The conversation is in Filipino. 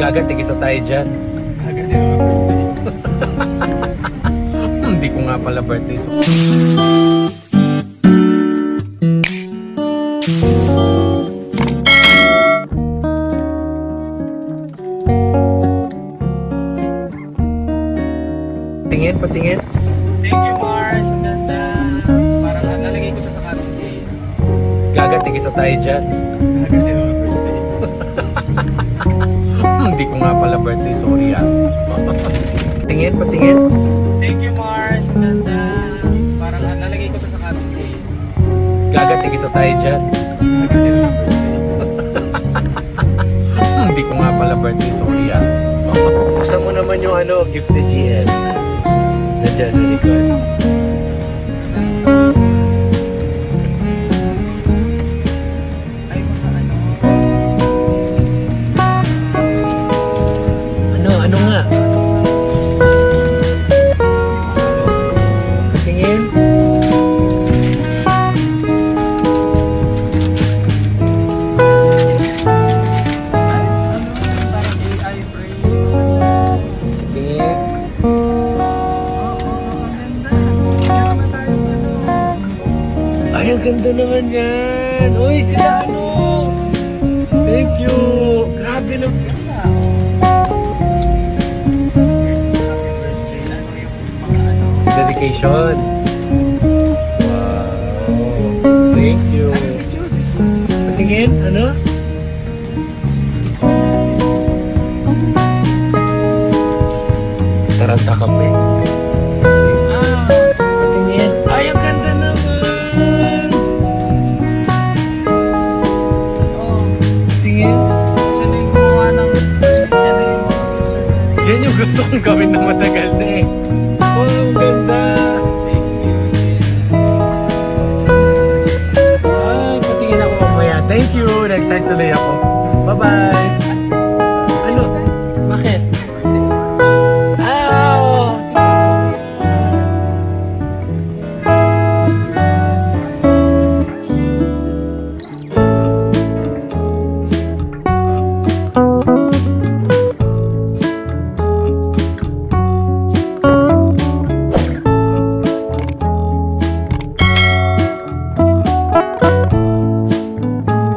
Gagatigisa tayo dyan. Hindi ko nga pala birthday. So tingin, patingin. Thank you, Mars. Ang ganda. Parang nalagay ko sa carton case. Gagatigisa tayo dyan. Hindi ko nga pala birthday. Sorry ah. Tingin, patingin. Thank you, Mars. Ang ganda. Parang nalagay ko sa carton case. Gagatigisa tayo dyan. Hindi ko nga pala birthday. Sorry ah. Buksan mo naman yung gift ni GL. Nandiyan sa likod. Ay, mga ano. Ano nga? Tingin. Parang AI frame. Tingin. Ay, ang ganda naman yan. Uy, sila Thank you. Grabe na. Dedication. Wow. Thank you. Patingin, Taranta kami. Patingin. Ay, ang ganda naman. Patingin. Siya na yung gumawa ng Yan yung gusto kong gawin na matagal na eh. Oh, ang ganda. Patingin ako mamaya. Thank you. Na-excite tuloy ako. Bye-bye.